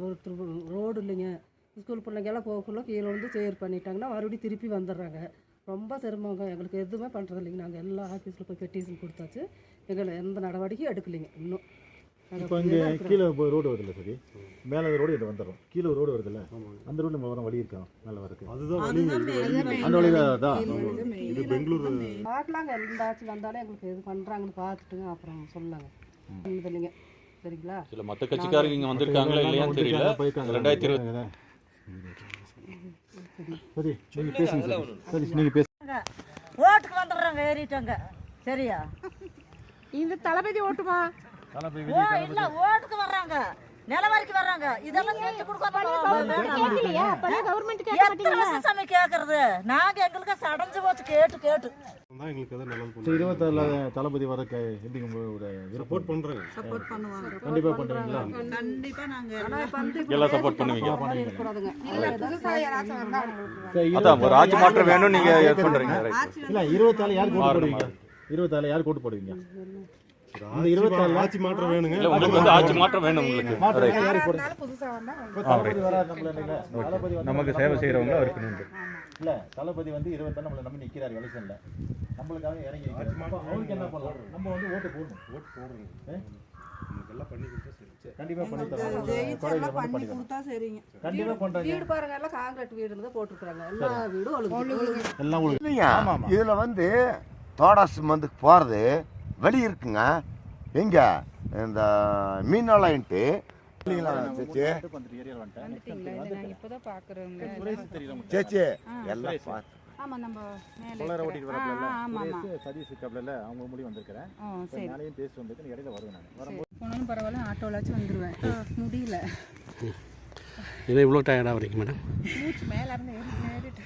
ஒருத்தர் ரோடு இல்லைங்க, ஸ்கூல் பிள்ளைங்கெல்லாம் போகக்குள்ள கீழே வந்து சேர் பண்ணிட்டாங்கன்னா மறுபடியும் திருப்பி வந்துடுறாங்க. ரொம்ப சிரமங்க, எங்களுக்கு எதுவுமே பண்ணுறது இல்லைங்க. நாங்கள் எல்லா ஆஃபீஸில் போய் பெட்டிஷன் கொடுத்தாச்சு, எங்களை எந்த நடவடிக்கையும் எடுக்கலைங்க இன்னும். இப்போ இங்கே கீழே ரோடு வருதுல்ல, சரி மேலே ரோடு இது வந்துடும், கீழே ரோடு வருதுல்ல, அந்த ரோடு நம்ம வர வழி இருக்கா மேலே வரக்கு? அதுதான் அந்த வழி தான். இது பெங்களூர் பார்க்கலாங்க, எந்த ஆட்சி வந்தாலும் எங்களுக்கு எது பண்ணுறாங்கன்னு பார்த்துட்டுங்க அப்புறம் சொல்லலாங்க. இல்லைங்க, சரிங்களா? இல்லை மற்ற கட்சிக்காரங்க இங்கே வந்திருக்காங்களா இல்லையான்னு தெரியல. 2020 சரி நீங்கள் பேசுங்க சார். சரி நீங்கள் பேசுங்க. ஓட்டுக்கு வந்துடுறாங்க, ஏறிட்டாங்க. சரியா? இந்த தளபதி ஓட்டுமா? இல்ல, ஓட்டுக்கு வர்றாங்க, நிலவரிக்கு வர்றாங்க. இதெல்லாம் செஞ்சு கொடுக்காம கேக்குறது நாங்க எங்களுக்கு சடஞ்சு போச்சு கேட்டு கேட்டு. 24 தளபதி வர எப்படி உங்களோட சப்போர்ட் பண்றாங்க? கண்டிப்பா பண்றீங்களா? கண்டிப்பா நாங்க எல்லாம் சப்போர்ட் பண்ணுவீங்க. அதான் ஒரு ஆட்சி மாற்றம் வேணும் நீங்க பண்றீங்க. இல்ல 24 யார் கோட் போடுவீங்க? 24 யார் கோட் போடுவீங்க? அந்த 24 ஆட்சி மாற்றம் வேணுங்க. இல்ல உங்களுக்கு வந்து ஆட்சி மாற்றம் வேணும். உங்களுக்கு நமக்கு சேவை செய்யறவங்க இருக்கணும். இல்ல தளபதி வந்து 24 நம்மள நம்பி நிக்கிறாரு எலெக்ஷன்ல, நம்மளுக்காக இறங்கி நிக்கிறாரு. அவருக்கு என்ன பண்ணலாம்? நம்ம வந்து ஓட்டு போடணும். எல்லாம் பண்ணி கொடுத்தா சரி. கண்டிப்பா பண்ணி தரோம். பண்ணி கொடுத்தா சரிங்க. கண்டிப்பா பண்றாங்க. வீடு பாருங்க, எல்லாம் கான்கிரீட் வீடுல தான் போட்டுருக்காங்க. எல்லா வீடும் ஒழுங்கு எல்லாம் ஒழுங்கு. இல்லைங்க, இதுல வந்து தோடாஸ் வந்து போறது வழி இருக்குங்க. எங்க இந்த மீனலாயின்ட்டு சேச்சி எல்லாம் பார்த்து அவங்க முடி வந்திருக்கிறேன். பேசி வந்து இடையில வருவேன். போனாலும் பரவாயில்ல, ஆட்டோலாச்சும் வந்துடுவேன். முடியல. ஏன்னா இவ்வளோ டயர்டாக வரீங்க மேடம்? மூச்சு மேலே இருந்து ஏறிட்டு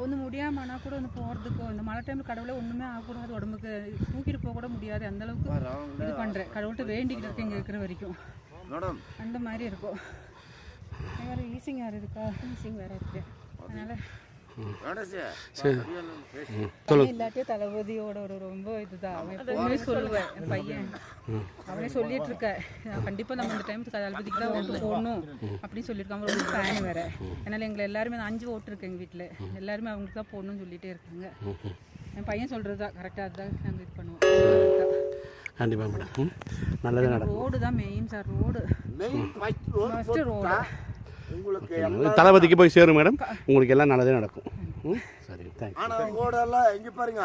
ஒன்றும் முடியாமல் ஆனால் கூட ஒன்று போகிறதுக்கும் இந்த மழை டைமில் கடவுளே ஒன்றுமே ஆகக்கூடாது, உடம்புக்கு தூக்கிட்டு போக கூட முடியாது. அந்தளவுக்கு இது பண்ணுறேன், கடவுள்கிட்ட வேண்டிக்கிட்டு இருக்கேன் இங்கே இருக்கிற வரைக்கும். அந்த மாதிரி இருக்கும். வேறு ஈஸிங் வேறு இருக்கா? ஈஸிங் வேறு இருக்கு. அதனால் இல்லாட்டியே தளபதியோட ஒரு ரொம்ப இதுதான். அவன் எப்பவுமே சொல்லுவேன், என் பையன் அவனே சொல்லிட்டு இருக்க, கண்டிப்பாக நம்ம இந்த டைமுக்கு தளபதிக்கு தான் ஓட்டு போடணும் அப்படின்னு சொல்லியிருக்காங்க. ரொம்ப ஃபேன் வேறு. அதனால் எங்களை எல்லாருமே 5 ஓட்டு இருக்கு எங்கள் வீட்டில், எல்லாருமே அவங்களுக்கு தான் போடணும்னு சொல்லிகிட்டே இருக்காங்க. என் பையன் சொல்கிறது தான் கரெக்டாக, அதுதான் நாங்கள் இது பண்ணுவோம். கண்டிப்பாக மேடம், நல்லதாக நடக்கும். ரோடு தான் main sir, road first road. தளபதிக்கு போய் சேரும் மேடம், உங்களுக்கு எல்லாம் நல்லதே நடக்கும். சரி, தேங்க்ஸ். ஆனால் ரோடெல்லாம் எங்கே பாருங்க